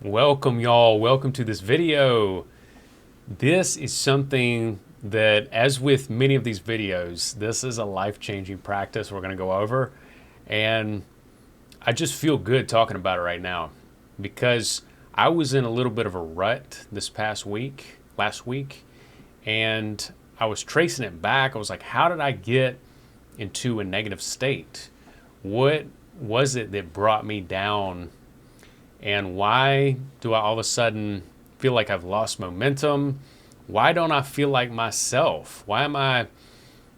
Welcome, y'all. Welcome to this video. This is something that, as with many of these videos, this is a life-changing practice we're going to go over. And I just feel good talking about it right now because I was in a little bit of a rut this last week, and I was tracing it back. I was like, how did I get into a negative state? What was it that brought me down? And why do I all of a sudden feel like I've lost momentum? Why don't I feel like myself? Why am I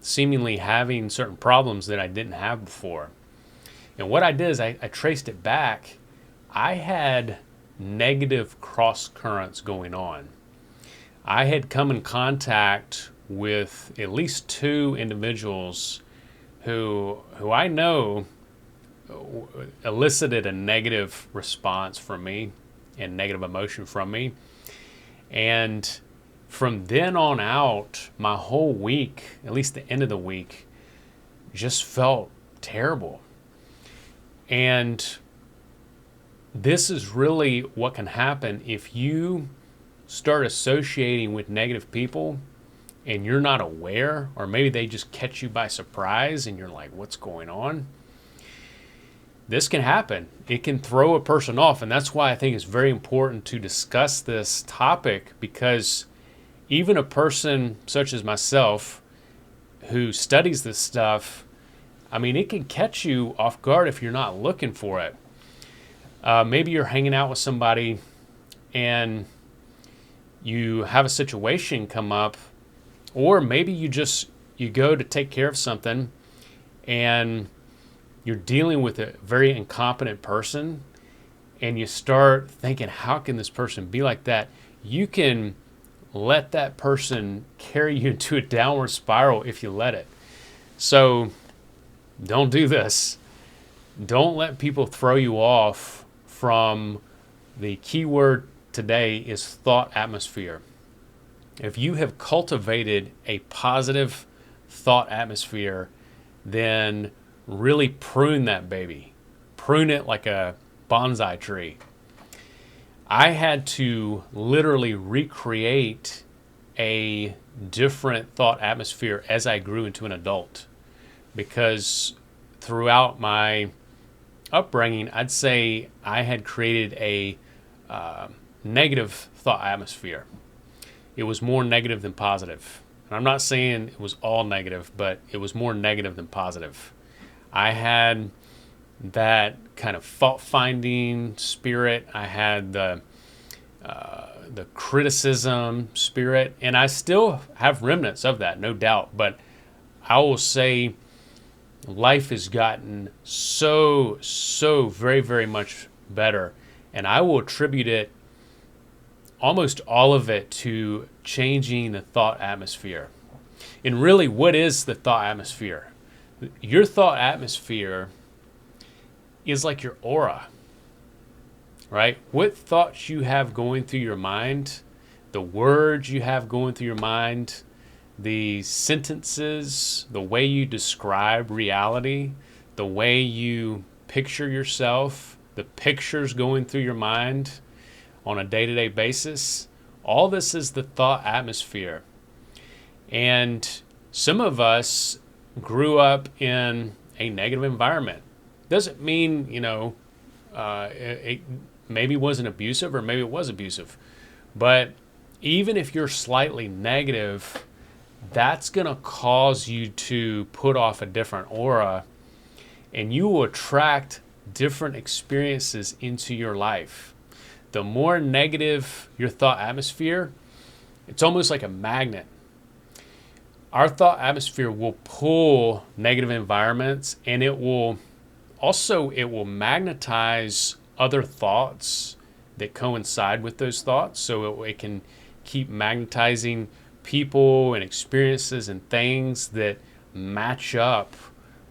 seemingly having certain problems that I didn't have before? And what I did is I traced it back. I had negative cross currents going on. I had come in contact with at least two individuals who I know elicited a negative response from me and negative emotion from me. And from then on out, my whole week, at least the end of the week, just felt terrible. And this is really what can happen if you start associating with negative people and you're not aware, or maybe they just catch you by surprise and you're like, what's going on? This can happen. It can throw a person off. And that's why I think it's very important to discuss this topic, because even a person such as myself who studies this stuff, I mean, it can catch you off guard if you're not looking for it. Maybe you're hanging out with somebody and you have a situation come up, or maybe you go to take care of something and you're dealing with a very incompetent person, and you start thinking, how can this person be like that? You can let that person carry you into a downward spiral if you let it. So don't do this. Don't let people throw you off from the key word today is thought atmosphere. If you have cultivated a positive thought atmosphere, then really prune that baby. Prune it like a bonsai tree. I had to literally recreate a different thought atmosphere as I grew into an adult, because throughout my upbringing, I'd say I had created a negative thought atmosphere. It was more negative than positive. And I'm not saying it was all negative, but it was more negative than positive. I had that kind of fault-finding spirit. I had the criticism spirit, and I still have remnants of that, no doubt. But I will say life has gotten so very, very much better, and I will attribute it, almost all of it, to changing the thought atmosphere. And really, what is the thought atmosphere? Your thought atmosphere is like your aura, right? What thoughts you have going through your mind, the words you have going through your mind, the sentences, the way you describe reality, the way you picture yourself, the pictures going through your mind on a day-to-day basis. All this is the thought atmosphere. And some of us grew up in a negative environment. Doesn't mean, it maybe wasn't abusive, or maybe it was abusive. But even if you're slightly negative, that's going to cause you to put off a different aura, and you will attract different experiences into your life. The more negative your thought atmosphere, it's almost like a magnet. Our thought atmosphere will pull negative environments, and it will magnetize other thoughts that coincide with those thoughts. So it can keep magnetizing people and experiences and things that match up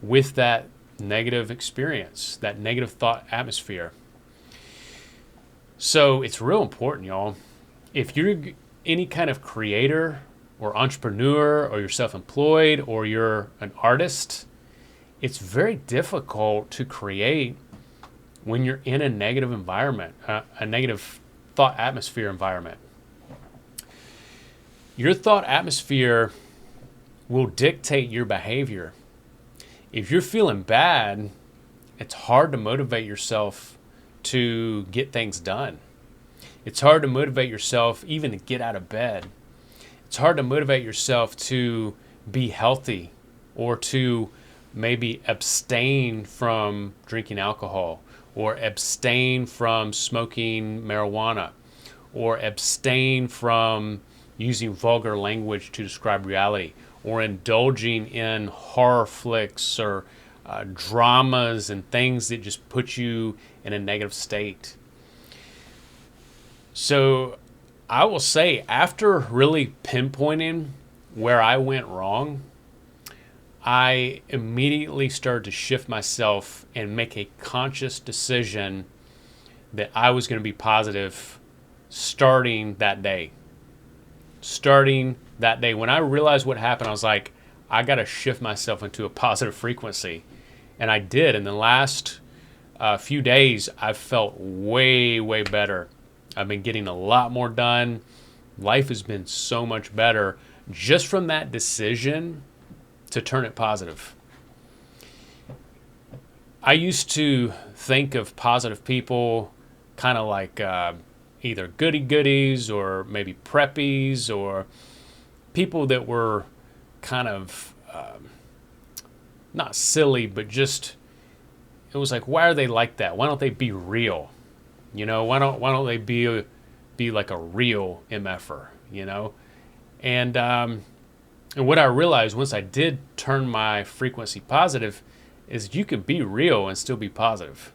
with that negative experience, that negative thought atmosphere. So it's real important, y'all. If you're any kind of creator or entrepreneur, or you're self-employed, or you're an artist, it's very difficult to create when you're in a negative environment, a negative thought atmosphere environment. Your thought atmosphere will dictate your behavior. If you're feeling bad, it's hard to motivate yourself to get things done. It's hard to motivate yourself even to get out of bed. It's hard to motivate yourself to be healthy or to maybe abstain from drinking alcohol or abstain from smoking marijuana or abstain from using vulgar language to describe reality or indulging in horror flicks or dramas and things that just put you in a negative state. So I will say, after really pinpointing where I went wrong, I immediately started to shift myself and make a conscious decision that I was going to be positive starting that day. When I realized what happened, I was like, I got to shift myself into a positive frequency. And I did. In the last few days, I've felt way, way better. I've been getting a lot more done. Life has been so much better just from that decision to turn it positive. I used to think of positive people kind of like either goody-goodies or maybe preppies or people that were kind of not silly, but just, it was like, why are they like that? Why don't they be real? You know, why don't they be like a real MFer, you know? And what I realized once I did turn my frequency positive is you can be real and still be positive.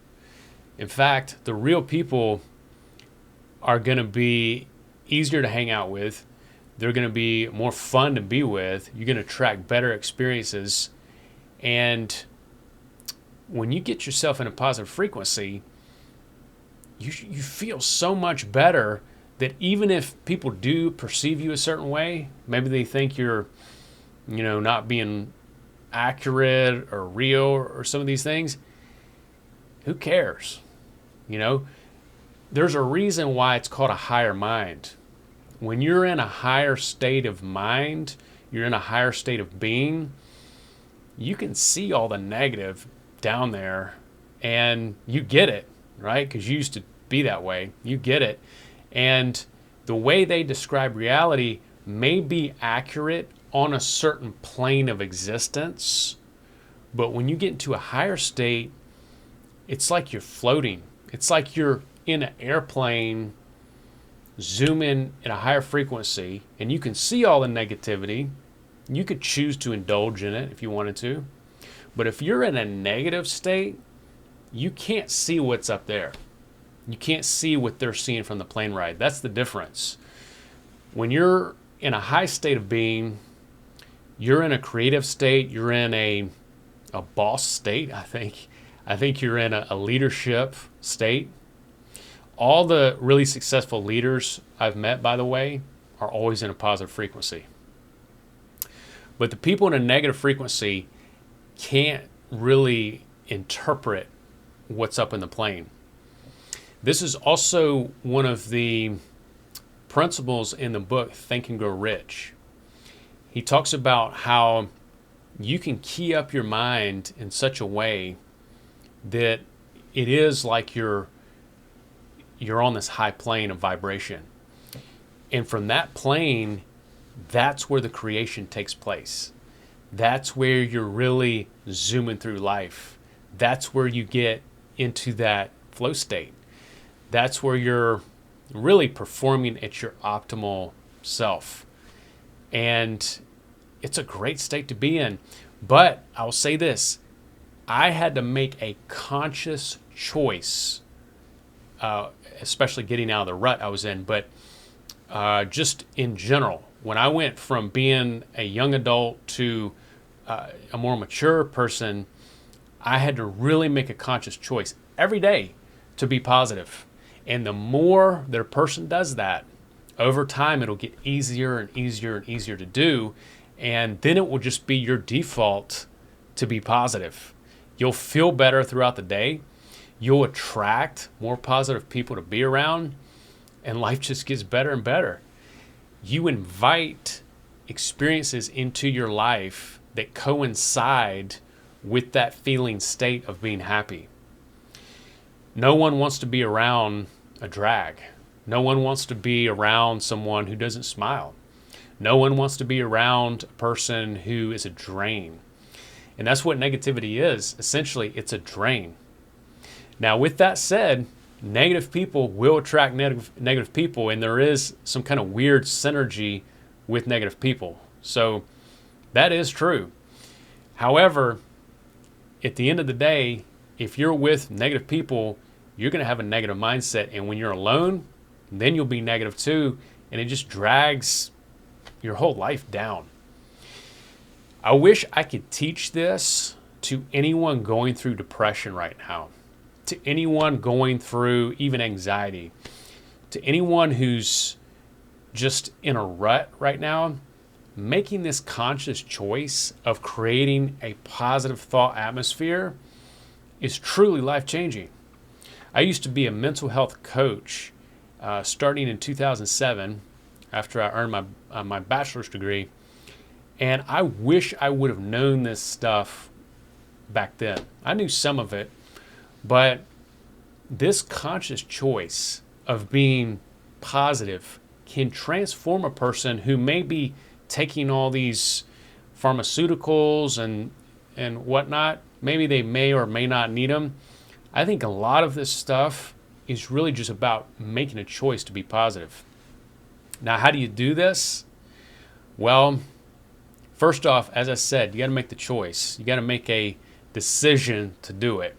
In fact, the real people are going to be easier to hang out with. They're going to be more fun to be with. You're going to attract better experiences. And when you get yourself in a positive frequency, you feel so much better that even if people do perceive you a certain way, maybe they think you're, you know, not being accurate or real or some of these things, who cares? You know, there's a reason why it's called a higher mind. When you're in a higher state of mind, you're in a higher state of being, you can see all the negative down there and you get it, right? Because you used to be that way. You get it. And the way they describe reality may be accurate on a certain plane of existence, but when you get into a higher state, it's like you're floating. It's like you're in an airplane, zoom in at a higher frequency, and you can see all the negativity. You could choose to indulge in it if you wanted to. But if you're in a negative state, you can't see what's up there. You can't see what they're seeing from the plane ride. That's the difference. When you're in a high state of being, you're in a creative state, you're in a boss state, I think you're in a leadership state. All the really successful leaders I've met, by the way, are always in a positive frequency. But the people in a negative frequency can't really interpret what's up in the plane. This is also one of the principles in the book, Think and Grow Rich. He talks about how you can key up your mind in such a way that it is like you're on this high plane of vibration. And from that plane, that's where the creation takes place. That's where you're really zooming through life. That's where you get into that flow state. That's where you're really performing at your optimal self. And it's a great state to be in. But I'll say this, I had to make a conscious choice, especially getting out of the rut I was in, but just in general. When I went from being a young adult to a more mature person, I had to really make a conscious choice every day to be positive. And the more that a person does that, over time it'll get easier and easier and easier to do. And then it will just be your default to be positive. You'll feel better throughout the day. You'll attract more positive people to be around. and life just gets better and better. You invite experiences into your life that coincide with that feeling state of being happy. No one wants to be around a drag. No one wants to be around someone who doesn't smile. No one wants to be around a person who is a drain. And that's what negativity is. Essentially, it's a drain. Now, with that said, negative people will attract negative people, and there is some kind of weird synergy with negative people. So that is true. However, at the end of the day, if you're with negative people, you're going to have a negative mindset. And when you're alone, then you'll be negative too. And it just drags your whole life down. I wish I could teach this to anyone going through depression right now, to anyone going through even anxiety, to anyone who's just in a rut right now. Making this conscious choice of creating a positive thought atmosphere is truly life-changing. I used to be a mental health coach starting in 2007 after I earned my bachelor's degree, and I wish I would have known this stuff back then. I knew some of it, but this conscious choice of being positive can transform a person who may be taking all these pharmaceuticals and whatnot. Maybe they may or may not need them. I think a lot of this stuff is really just about making a choice to be positive. Now, how do you do this? Well, first off, as I said, you got to make the choice. You got to make a decision to do it.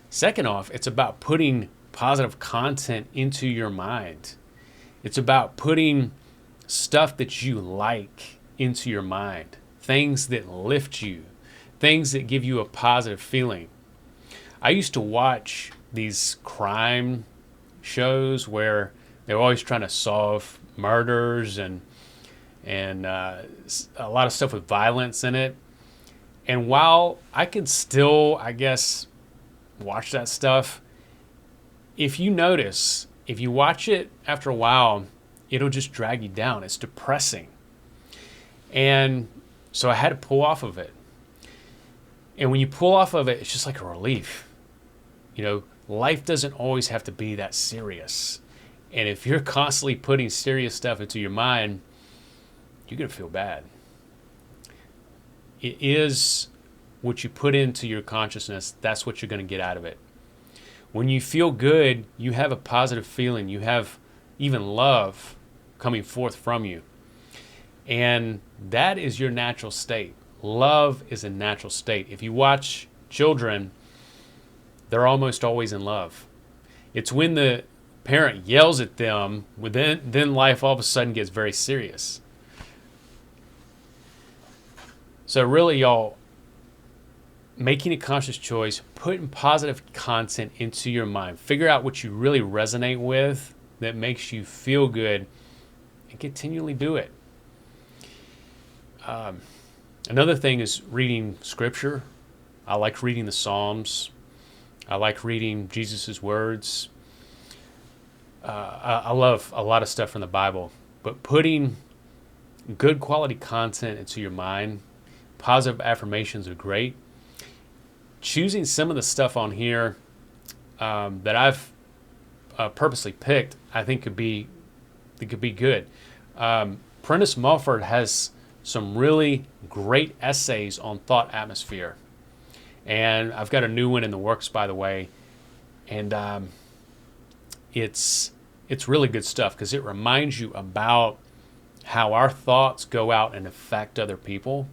Second off, it's about putting positive content into your mind. It's about putting stuff that you like into your mind, things that lift you, things that give you a positive feeling. I used to watch these crime shows where they're always trying to solve murders and a lot of stuff with violence in it. And while I can still, I guess, watch that stuff, if you notice, if you watch it after a while, it'll just drag you down. It's depressing. And so I had to pull off of it. And when you pull off of it, it's just like a relief. You know, life doesn't always have to be that serious. And if you're constantly putting serious stuff into your mind, you're going to feel bad. It is what you put into your consciousness, that's what you're going to get out of it. When you feel good, you have a positive feeling. You have even love coming forth from you. And that is your natural state. Love is a natural state. If you watch children, they're almost always in love. It's when the parent yells at them, then life all of a sudden gets very serious. So really, y'all, making a conscious choice, putting positive content into your mind, figure out what you really resonate with that makes you feel good, and continually do it. Another thing is reading scripture. I like reading the Psalms. I like reading Jesus' words. I love a lot of stuff from the Bible, but putting good quality content into your mind, positive affirmations are great. Choosing some of the stuff on here that I've purposely picked, I think could be good. Prentice Mulford has some really great essays on thought atmosphere, and I've got a new one in the works, by the way, and it's really good stuff because it reminds you about how our thoughts go out and affect other people,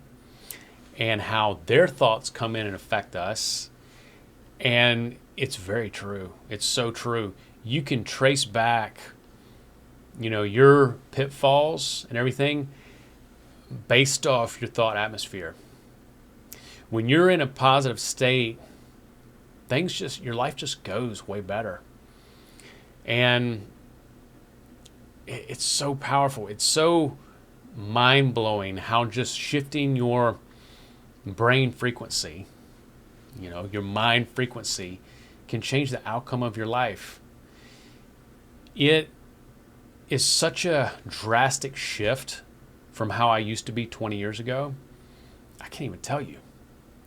and how their thoughts come in and affect us. And it's very true. It's so true. You can trace back, your pitfalls and everything based off your thought atmosphere. When you're in a positive state, your life just goes way better. And it's so powerful. It's so mind-blowing how just shifting your brain frequency, your mind frequency, can change the outcome of your life. It is such a drastic shift from how I used to be 20 years ago. I can't even tell you.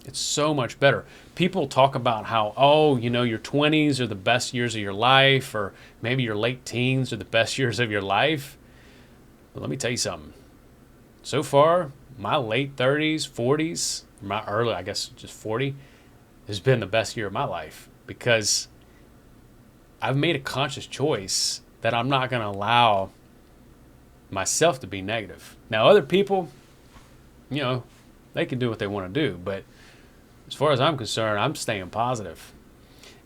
It's so much better. People talk about how, oh, you know, your 20s are the best years of your life, or maybe your late teens are the best years of your life. But let me tell you something. So far, my late 30s, 40s, my early, I guess just 40, has been the best year of my life, because I've made a conscious choice that I'm not going to allow myself to be negative. Now, other people, you know, they can do what they want to do, but as far as I'm concerned, I'm staying positive.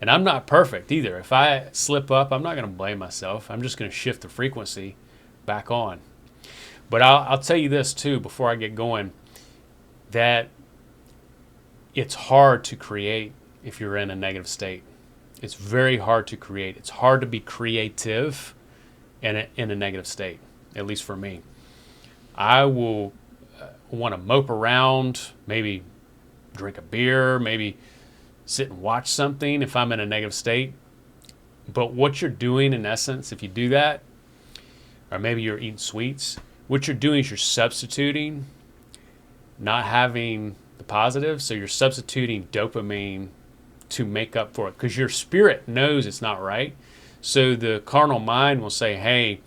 And I'm not perfect either. If I slip up, I'm not going to blame myself. I'm just going to shift the frequency back on. But I'll tell you this too, before I get going, that it's hard to create if you're in a negative state. It's very hard to create. It's hard to be creative in a negative state, at least for me. I will want to mope around, maybe drink a beer, maybe sit and watch something if I'm in a negative state. But what you're doing, in essence, if you do that, or maybe you're eating sweets, what you're doing is you're substituting not having the positive. So you're substituting dopamine to make up for it, because your spirit knows it's not right. So the carnal mind will say, hey,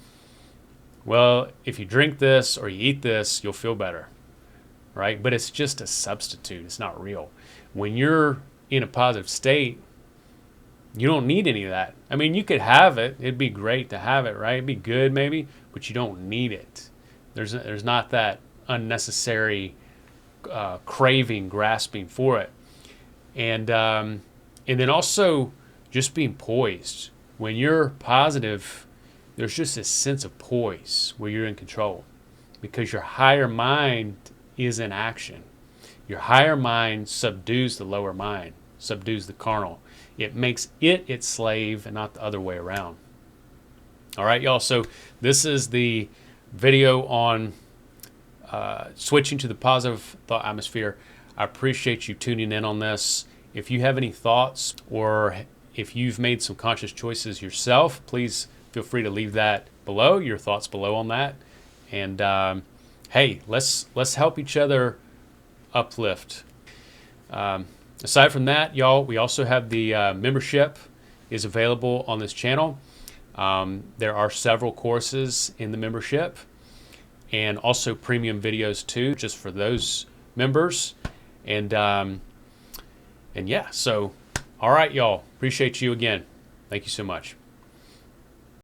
well, if you drink this or you eat this, you'll feel better, right? But it's just a substitute. It's not real. When you're in a positive state, you don't need any of that. I mean, you could have it. It'd be great to have it, right? It'd be good maybe, but you don't need it. There's not that unnecessary craving, grasping for it. And then also just being poised. When you're positive, there's just this sense of poise where you're in control, because your higher mind is in action. Your higher mind subdues the lower mind, subdues the carnal. It makes it its slave and not the other way around. All right, y'all. So this is the video on switching to the positive thought atmosphere. I appreciate you tuning in on this. If you have any thoughts, or if you've made some conscious choices yourself, please feel free to leave that below, your thoughts below on that. And hey, let's help each other uplift. Aside from that, y'all, we also have the membership is available on this channel. There are several courses in the membership, and also premium videos too, just for those members. And yeah, so all right, y'all, appreciate you again. Thank you so much.